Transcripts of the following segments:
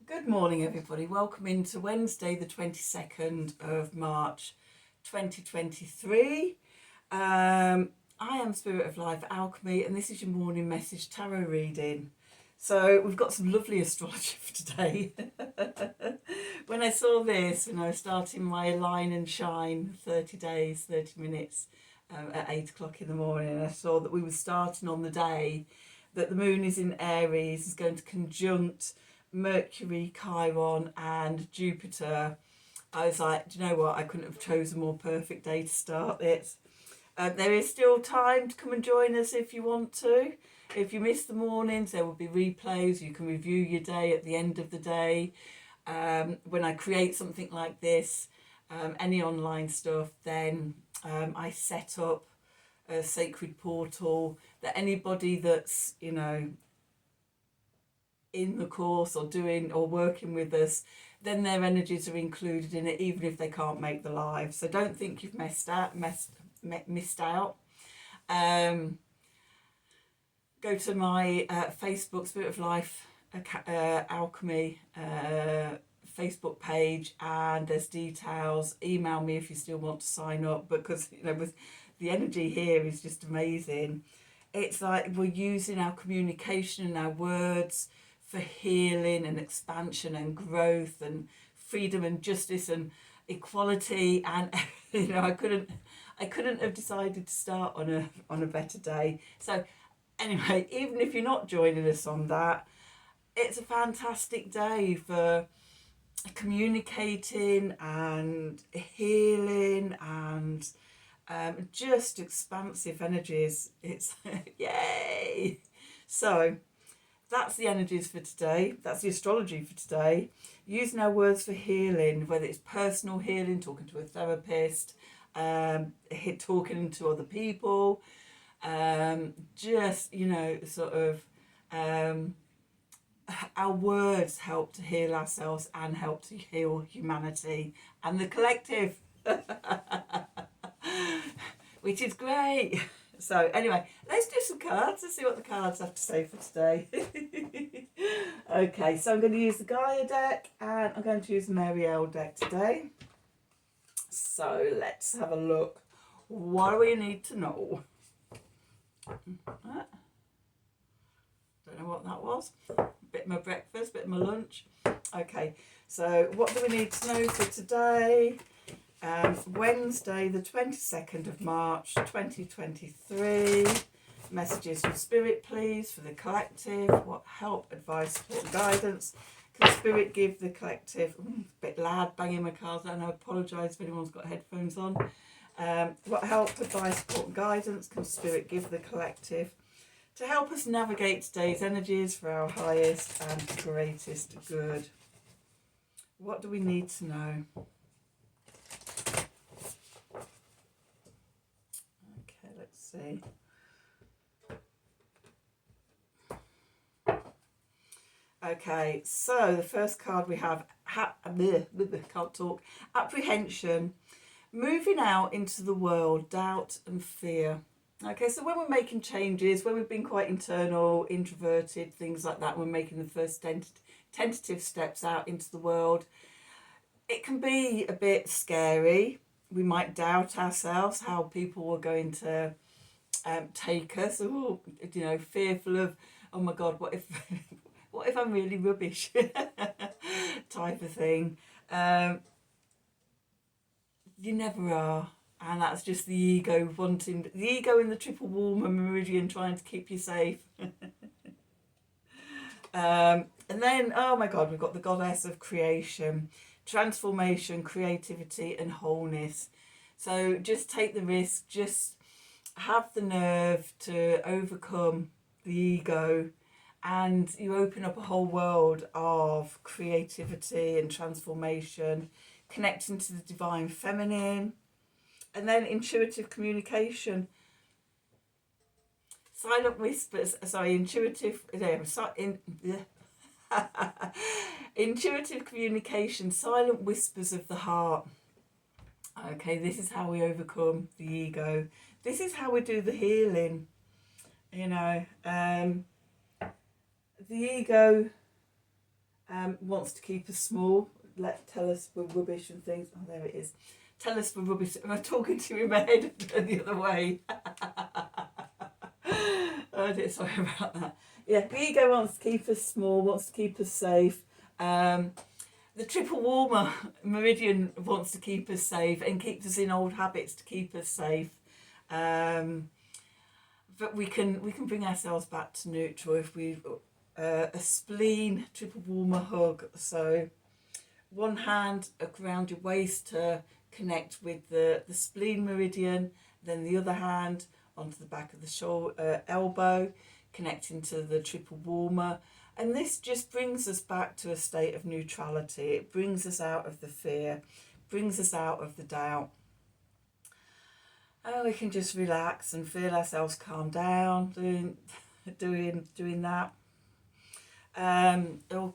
Good morning, everybody. Welcome into Wednesday, the 22nd of March, 2023. I am Spirit of Life Alchemy, and this is your morning message tarot reading. So we've got some lovely astrology for today. When I saw this, when I was starting my line and shine 30 days, 30 minutes at 8 o'clock in the morning, I saw that we were starting on the day that the moon is in Aries, is going to conjunct Mercury, Chiron and Jupiter. I was like, do you know what? I couldn't have chosen a more perfect day to start this. There is still time to come and join us if you want to. If you miss the mornings, there will be replays. You can review your day at the end of the day. When I create something like this, any online stuff, then I set up a sacred portal that anybody that's, in the course or doing or working with us, then their energies are included in it, even if they can't make the live. So don't think you've missed out. Go to my Facebook Spirit of Life Alchemy Facebook page, and there's details. Email me if you still want to sign up, because with the energy here is just amazing. It's like we're using our communication and our words for healing and expansion and growth and freedom and justice and equality. And I couldn't have decided to start on a better day. So anyway, even if you're not joining us on that, it's a fantastic day for communicating and healing and just expansive energies. It's yay. So that's the energies for today. That's the astrology for today. Using our words for healing, whether it's personal healing, talking to a therapist, talking to other people, our words help to heal ourselves and help to heal humanity and the collective, which is great. So anyway, let's do some cards. Let's see what the cards have to say for today. Okay, so I'm going to use the Gaia deck and I'm going to use the Marielle deck today. So let's have a look. What do we need to know? Don't know what that was. Bit of my breakfast, bit of my lunch. Okay, so what do we need to know for today? Wednesday, the 22nd of March, 2023. Messages from Spirit, please, for the collective. What help, advice, support, and guidance can Spirit give the collective? A bit loud, banging my cards, and I apologise if anyone's got headphones on. What help, advice, support, and guidance can Spirit give the collective to help us navigate today's energies for our highest and greatest good? What do we need to know? Okay, let's see. Okay, so the first card we have, can't talk, apprehension, moving out into the world, doubt and fear. Okay, so when we're making changes, when we've been quite internal, introverted, things like that, we're making the first tentative steps out into the world, it can be a bit scary. We might doubt ourselves, how people are going to take us, or fearful of, oh my God, what if what if I'm really rubbish, type of thing. You never are. And that's just the ego in the triple warmer meridian trying to keep you safe. And then, oh my God, we've got the goddess of creation, transformation, creativity and wholeness. So just take the risk, just have the nerve to overcome the ego, and you open up a whole world of creativity and transformation, connecting to the divine feminine. And then intuitive communication, silent whispers, intuitive communication, silent whispers of the heart. Okay, this is how we overcome the ego. This is how we do the healing. The ego wants to keep us small. Tell us we're rubbish and things. Oh, there it is. Tell us we're rubbish. Am I talking to you in my head the other way? Oh dear, sorry about that. Yeah, the ego wants to keep us small, wants to keep us safe. The triple warmer meridian wants to keep us safe and keeps us in old habits to keep us safe. But we can bring ourselves back to neutral if we a spleen triple warmer hug. So one hand around your waist to connect with the spleen meridian, then the other hand onto the back of the shoulder, elbow, connecting to the triple warmer. And this just brings us back to a state of neutrality. It brings us out of the fear, brings us out of the doubt. And we can just relax and feel ourselves calm down doing that.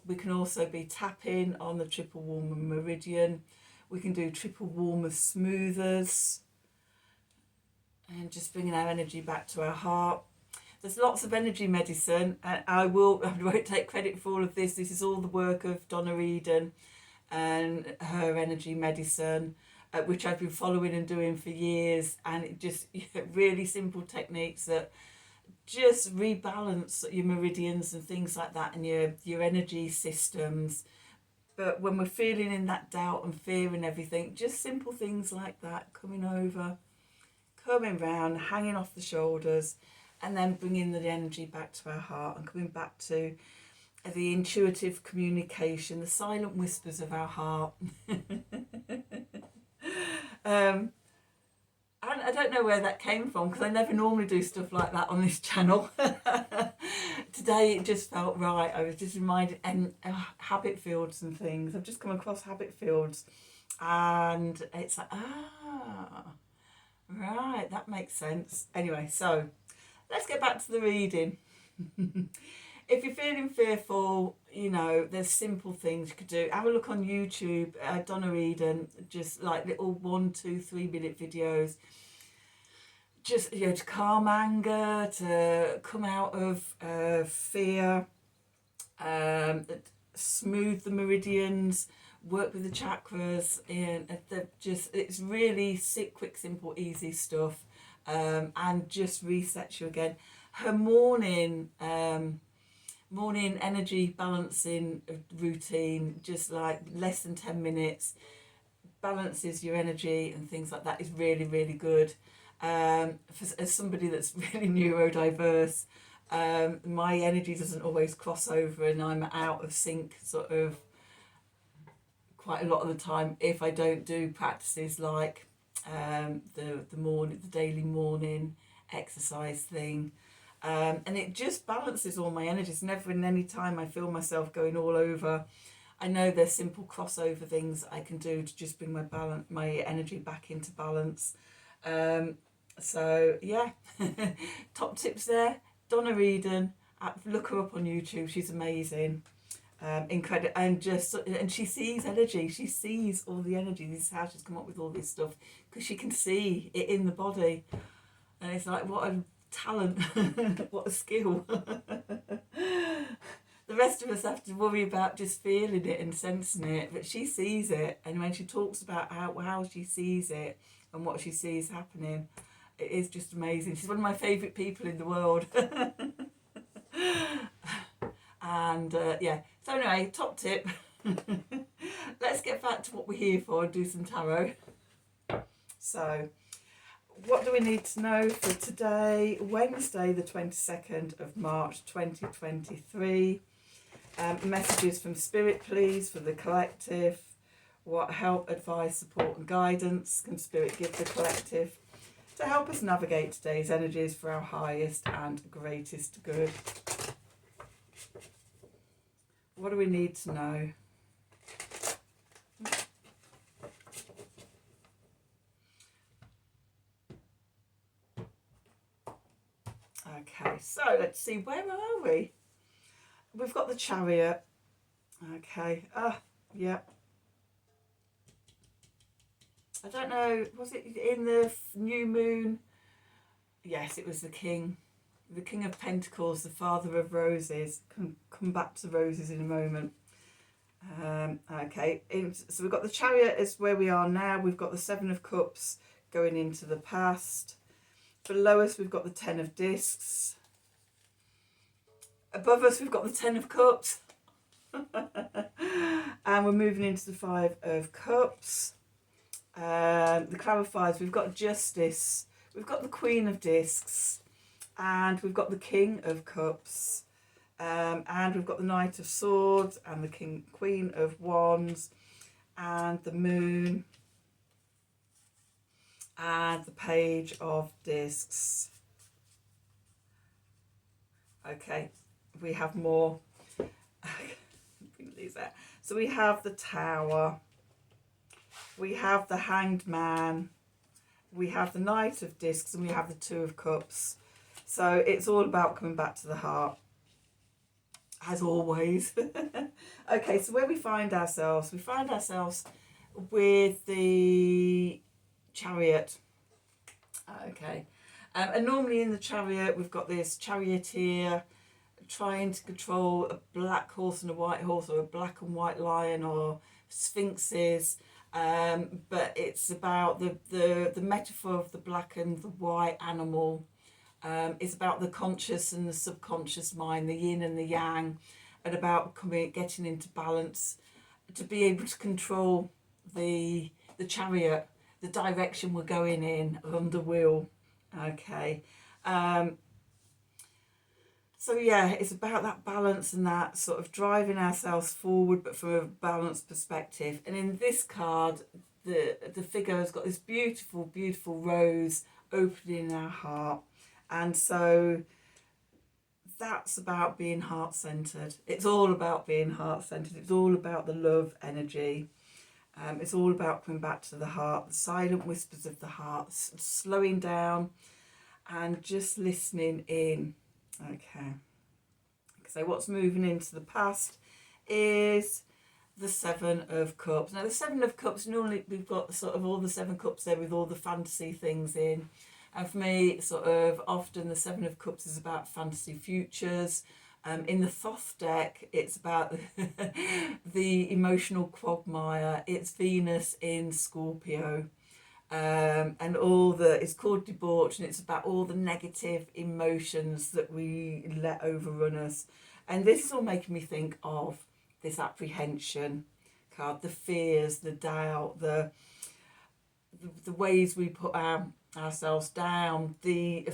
We can also be tapping on the triple warmer meridian. We can do triple warmer smoothers and just bringing our energy back to our heart. There's lots of energy medicine, and I won't take credit for all of this. This is all the work of Donna Eden and her energy medicine, which I've been following and doing for years. And it just really simple techniques that just rebalance your meridians and things like that, and your energy systems. But when we're feeling in that doubt and fear and everything, just simple things like that, coming over, coming round, hanging off the shoulders, and then bringing the energy back to our heart and coming back to the intuitive communication, the silent whispers of our heart. I don't know where that came from, because I never normally do stuff like that on this channel. Today it just felt right. I was just reminded, and habit fields and things. I've just come across habit fields, and it's like, right, that makes sense. Anyway, so let's get back to the reading. If you're feeling fearful, there's simple things you could do. Have a look on YouTube, Donna Eden, just like little 1, 2, 3 minute videos. Just, to calm anger, to come out of fear, smooth the meridians, work with the chakras, and it's really quick, simple, easy stuff, and just resets you again. Her morning energy balancing routine, just like less than 10 minutes, balances your energy and things like that, is really, really good. As somebody that's really neurodiverse, my energy doesn't always cross over, and I'm out of sync sort of quite a lot of the time if I don't do practices like the daily morning exercise thing. And it just balances all my energies. Never in any time I feel myself going all over. I know there's simple crossover things I can do to just bring my energy back into balance. So yeah, top tips there. Donna Eden, look her up on YouTube. She's amazing. Incredible, and she sees energy. She sees all the energy. This is how she's come up with all this stuff, because she can see it in the body, and it's like, what a talent, what a skill. The rest of us have to worry about just feeling it and sensing it, but she sees it, and when she talks about how she sees it and what she sees happening, it is just amazing. She's one of my favourite people in the world. And yeah, so anyway, top tip. Let's get back to what we're here for and do some tarot. So what do we need to know for today, Wednesday the 22nd of March 2023? Messages from Spirit, please, for the collective. What help, advice, support and guidance can Spirit give the collective to help us navigate today's energies for our highest and greatest good? What do we need to know? Okay, so let's see, where are we? We've got the Chariot. Okay, yeah. I don't know, was it in the new moon? Yes, it was the King of Pentacles, the Father of Roses. Come back to roses in a moment. Okay, so we've got the Chariot is where we are now. We've got the Seven of Cups going into the past. Below us, we've got the Ten of Discs. Above us, we've got the Ten of Cups. And we're moving into the Five of Cups. The clarifiers, we've got Justice. We've got the Queen of Discs. And we've got the King of Cups. And we've got the Knight of Swords and the Queen of Wands and the Moon and the Page of Discs. Okay, we have more. So we have the Tower, we have the Hanged Man, we have the Knight of Discs, and we have the Two of Cups. So it's all about coming back to the heart, as always. Okay, so where we find ourselves with the Chariot. Okay, and normally in the Chariot we've got this charioteer trying to control a black horse and a white horse, or a black and white lion, or sphinxes. But it's about the metaphor of the black and the white animal. It's about the conscious and the subconscious mind, the yin and the yang, and about getting into balance to be able to control the chariot, the direction we're going in under wheel. Okay. So yeah, it's about that balance and that sort of driving ourselves forward, but from a balanced perspective. And in this card, the figure has got this beautiful, beautiful rose opening in our heart. And so that's about being heart-centered. It's all about being heart-centered. It's all about the love energy. It's all about coming back to the heart, the silent whispers of the heart, slowing down and just listening in. Okay. So what's moving into the past is the Seven of Cups. Now the Seven of Cups, normally we've got sort of all the seven cups there with all the fantasy things in. And for me, sort of often the Seven of Cups is about fantasy futures. In the Thoth deck, it's about the emotional quagmire. It's Venus in Scorpio. And it's called debauch, and it's about all the negative emotions that we let overrun us. And this is all making me think of this apprehension card, the fears, the doubt, the ways we put ourselves down, the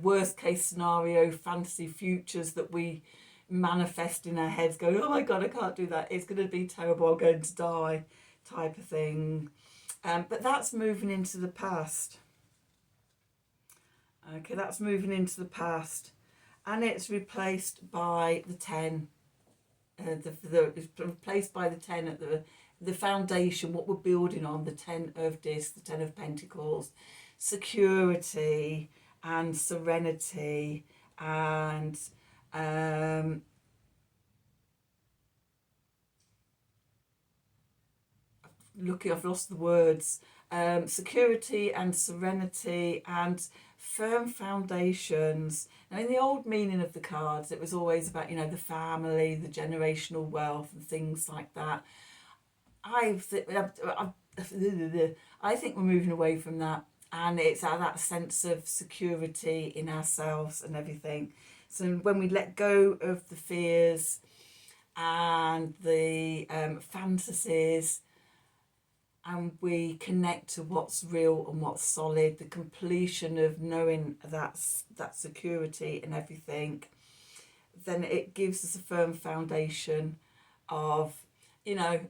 worst case scenario fantasy futures that we manifest in our heads, going, oh my god, I can't do that, it's going to be terrible, I'm going to die, type of thing. But that's moving into the past. Okay, that's moving into the past, and it's replaced by the 10. It's replaced by the 10 at the foundation, what we're building on, the 10 of Discs, the 10 of Pentacles, security and serenity and I've lost the words. Security and serenity and firm foundations. Now, in the old meaning of the cards, it was always about, the family, the generational wealth and things like that. I think we're moving away from that, and it's that sense of security in ourselves and everything. So when we let go of the fears and the fantasies, and we connect to what's real and what's solid, the completion of knowing that security and everything, then it gives us a firm foundation of,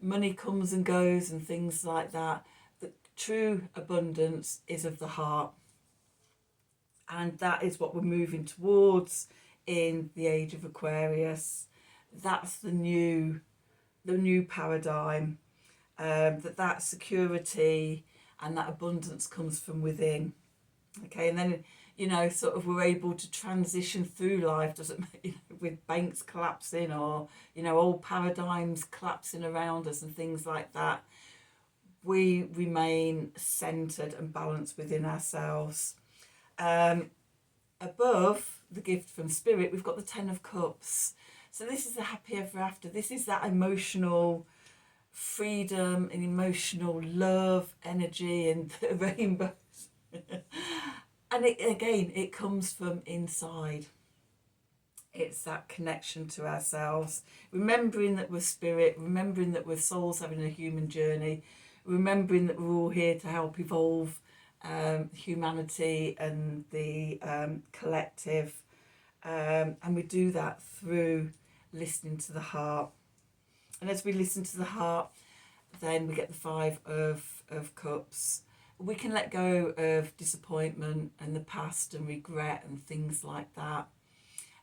money comes and goes and things like that. The true abundance is of the heart. And that is what we're moving towards in the age of Aquarius. That's the new paradigm. That security and that abundance comes from within. Okay, and then sort of we're able to transition through life, with banks collapsing or old paradigms collapsing around us and things like that. We remain centered and balanced within ourselves. Above the gift from Spirit, we've got the 10 of Cups. So this is the happy ever after. This is that emotional freedom and emotional love, energy, and the rainbows. And it comes from inside. It's that connection to ourselves, remembering that we're spirit, remembering that we're souls having a human journey, remembering that we're all here to help evolve humanity and the collective. And we do that through listening to the heart. And as we listen to the heart, then we get the Five of Cups. We can let go of disappointment and the past and regret and things like that,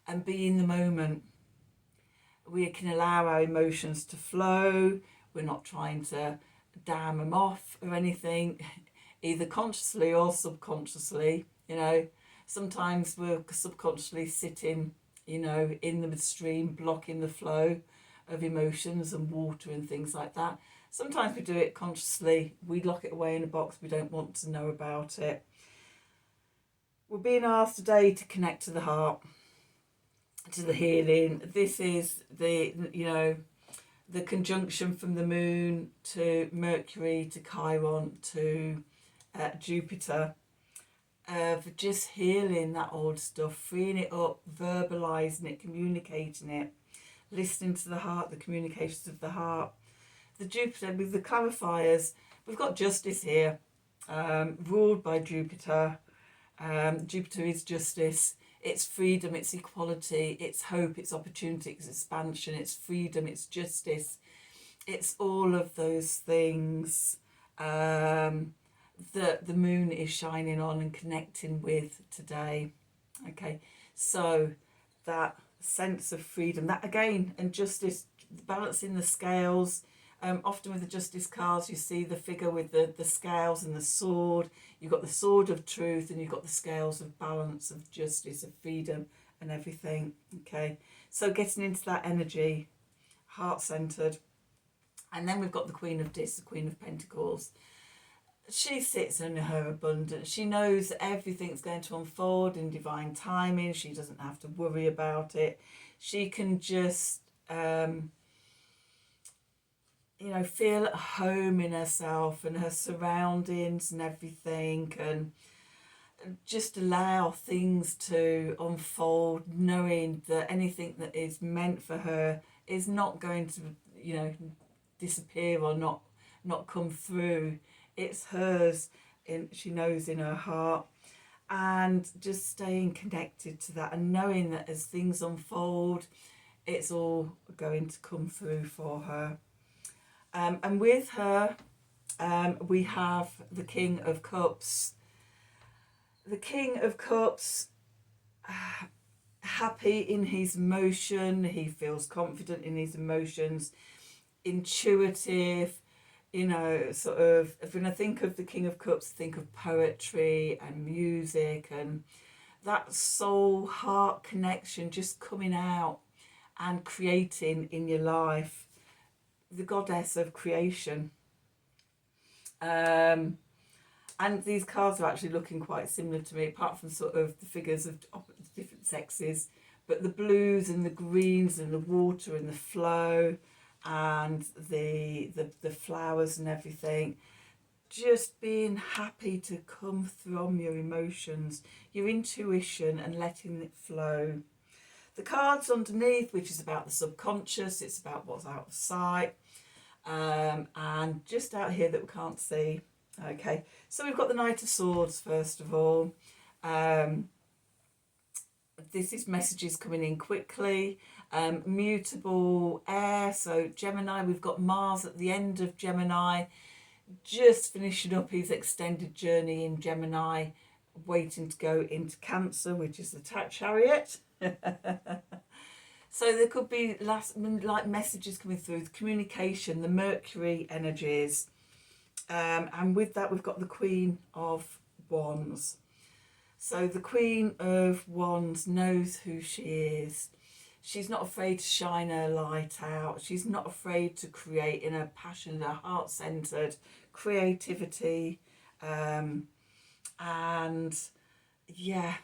and be in the moment. We can allow our emotions to flow. We're not trying to dam them off or anything, either consciously or subconsciously. Sometimes we're subconsciously sitting, in the stream, blocking the flow of emotions and water and things like that. Sometimes we do it consciously. We lock it away in a box. We don't want to know about it. We're being asked today to connect to the heart, to the healing. This is the conjunction from the moon to Mercury to Chiron to Jupiter, of just healing that old stuff, freeing it up, verbalizing it, communicating it, listening to the heart, the communications of the heart. The Jupiter with the clarifiers, we've got justice here, ruled by Jupiter. Jupiter is justice. It's freedom, it's equality, it's hope, it's opportunity, it's expansion, it's freedom, it's justice. It's all of those things that the moon is shining on and connecting with today. Okay, so that sense of freedom, that again, and justice, balancing the scales. Often with the justice cards, you see the figure with the scales and the sword. You've got the sword of truth and you've got the scales of balance, of justice, of freedom and everything. Okay, so getting into that energy, heart-centered. And then we've got the Queen of Discs, the Queen of Pentacles. She sits in her abundance. She knows that everything's going to unfold in divine timing. She doesn't have to worry about it. She can just feel at home in herself and her surroundings and everything, and just allow things to unfold, knowing that anything that is meant for her is not going to, disappear or not come through. It's hers, she knows in her heart, and just staying connected to that and knowing that as things unfold, it's all going to come through for her. And with her, we have the King of Cups. The King of Cups, happy in his emotion. He feels confident in his emotions, intuitive. Sort of, when I think of the King of Cups, I think of poetry and music and that soul heart connection just coming out and creating in your life. The goddess of creation. And these cards are actually looking quite similar to me, apart from sort of the figures of different sexes, but the blues and the greens and the water and the flow and the flowers and everything, just being happy to come from your emotions, your intuition, and letting it flow. The cards underneath, which is about the subconscious, it's about what's out of sight, and just out here that we can't see. Okay, so we've got the Knight of Swords first of all. This is messages coming in quickly. Mutable air, so Gemini, we've got Mars at the end of Gemini, just finishing up his extended journey in Gemini, waiting to go into Cancer, which is the Chariot. So there could be like messages coming through, the communication, the Mercury energies. And with that, we've got the Queen of Wands. So the Queen of Wands knows who she is. She's not afraid to shine her light out. She's not afraid to create in her passion, her heart-centered creativity. And yeah,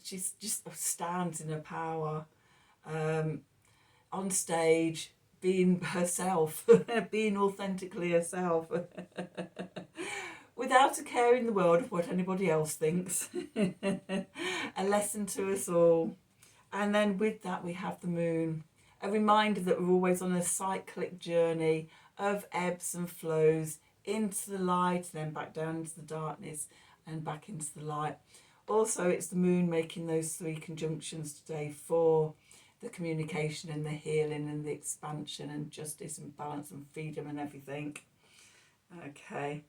she's just stands in her power. on stage, being herself, being authentically herself, without a care in the world of what anybody else thinks. A lesson to us all. And then with that, we have the moon, a reminder that we're always on a cyclic journey of ebbs and flows into the light, then back down into the darkness and back into the light. Also, it's the moon making those 3 conjunctions today for the communication and the healing and the expansion and justice and balance and freedom and everything. Okay.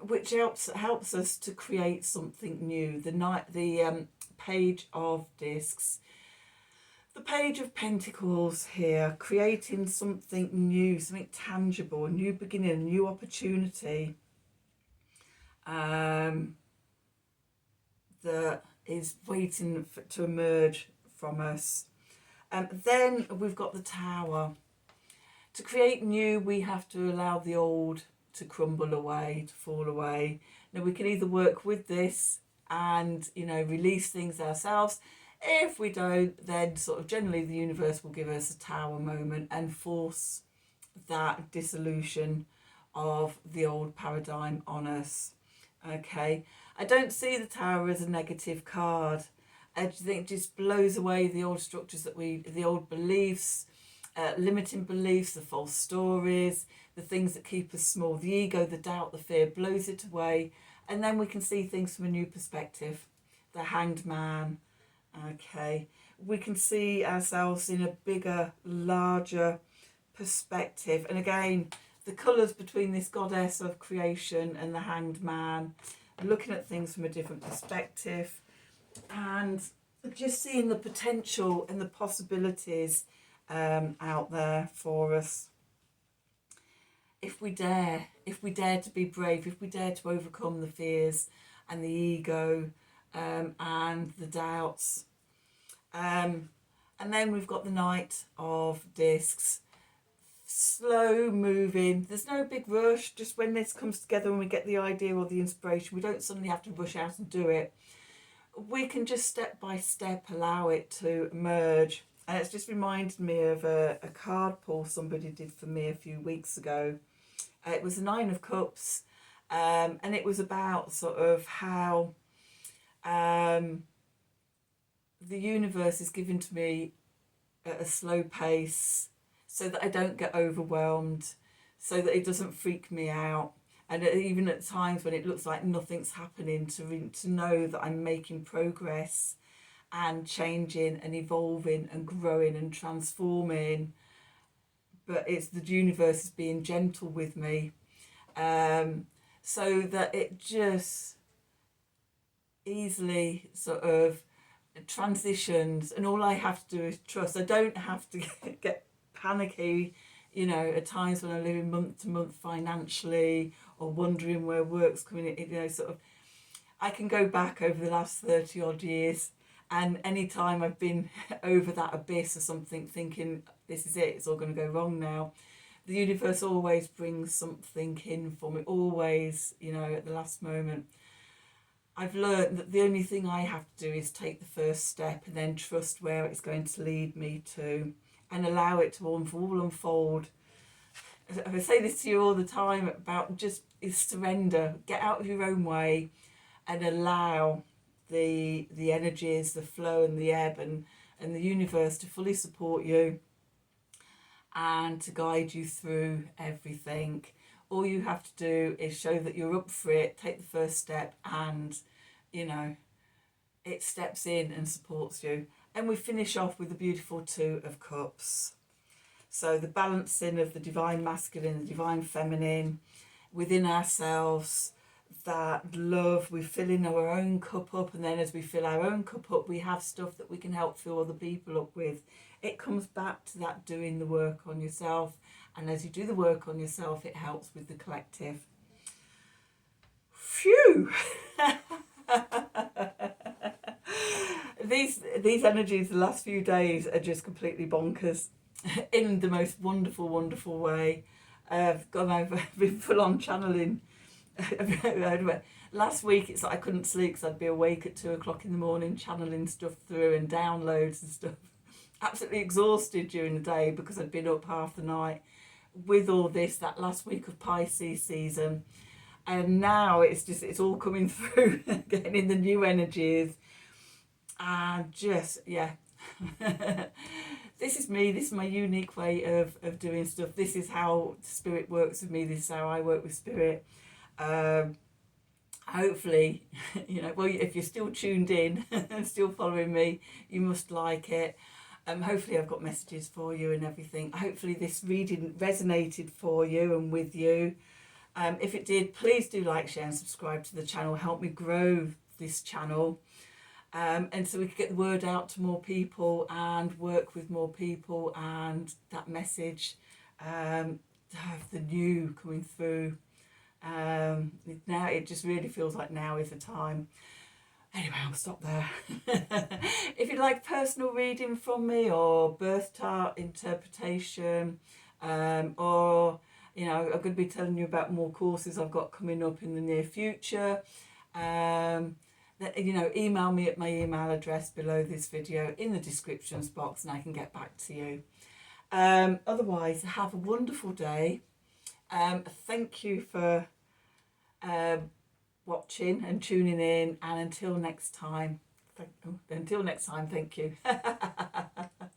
Which helps us to create something new. The Page of Discs, the Page of Pentacles here, creating something new, something tangible, a new beginning, a new opportunity that is waiting to emerge from us. Then we've got the Tower. To create new, we have to allow the old to crumble away, to fall away. Now we can either work with this and, release things ourselves. If we don't, then sort of generally the universe will give us a Tower moment and force that dissolution of the old paradigm on us. Okay, I don't see the Tower as a negative card. I think it just blows away the old structures the old beliefs, limiting beliefs, the false stories, the things that keep us small, the ego, the doubt, the fear, blows it away. And then we can see things from a new perspective. The Hanged Man. Okay, we can see ourselves in a bigger, larger perspective. And again, the colours between this goddess of creation and the Hanged Man, looking at things from a different perspective and just seeing the potential and the possibilities out there for us. If we dare to be brave, if we dare to overcome the fears and the ego and the doubts. And then we've got the Knight of Discs. Slow moving, there's no big rush. Just when this comes together and we get the idea or the inspiration, we don't suddenly have to rush out and do it. We can just step by step allow it to emerge. And it's just reminded me of a card pull somebody did for me a few weeks ago. It was the 9 of Cups, and it was about sort of how the universe is given to me at a slow pace so that I don't get overwhelmed, so that it doesn't freak me out. And even at times when it looks like nothing's happening, to know that I'm making progress and changing and evolving and growing and transforming. But it's the universe is being gentle with me, so that it just easily sort of transitions, and all I have to do is trust. I don't have to get panicky, at times when I'm living month to month financially or wondering where work's coming in, sort of. I can go back over the last 30 odd years, and any time I've been over that abyss or something thinking this is it, it's all going to go wrong now, the universe always brings something in for me, always, at the last moment. I've learned that the only thing I have to do is take the first step and then trust where it's going to lead me to and allow it to all unfold. I say this to you all the time about just is surrender, get out of your own way and allow the energies, the flow and the ebb and the universe to fully support you and to guide you through everything. All you have to do is show that you're up for it, take the first step, and it steps in and supports you. And we finish off with the beautiful 2 of Cups. So the balancing of the divine masculine, the divine feminine within ourselves, that love, we fill in our own cup up, and then as we fill our own cup up, we have stuff that we can help fill other people up with. It comes back to that doing the work on yourself, and as you do the work on yourself, it helps with the collective. Phew! These energies the last few days are just completely bonkers in the most wonderful, wonderful way. I've been full on channeling. Last week it's like I couldn't sleep because I'd be awake at 2 o'clock in the morning channeling stuff through and downloads and stuff. absolutely exhausted during the day because I'd been up half the night with all this, that last week of Pisces season. And now it's all coming through, getting in the new energies. And just, yeah. This is me. This is my unique way of doing stuff. This is how spirit works with me. This is how I work with spirit. Hopefully, well, if you're still tuned in and still following me, you must like it. Hopefully I've got messages for you and everything. Hopefully this reading resonated for you and with you. If it did, please do like, share and subscribe to the channel. Help me grow this channel. And so we can get the word out to more people and work with more people, and that message to have the new coming through. Now it just really feels like now is the time. Anyway, I'll stop there. If you'd like personal reading from me or birth chart interpretation, or I'm going to be telling you about more courses I've got coming up in the near future, email me at my email address below this video in the descriptions box, and I can get back to you. Otherwise, have a wonderful day. Thank you for watching and tuning in, and until next time, thank you.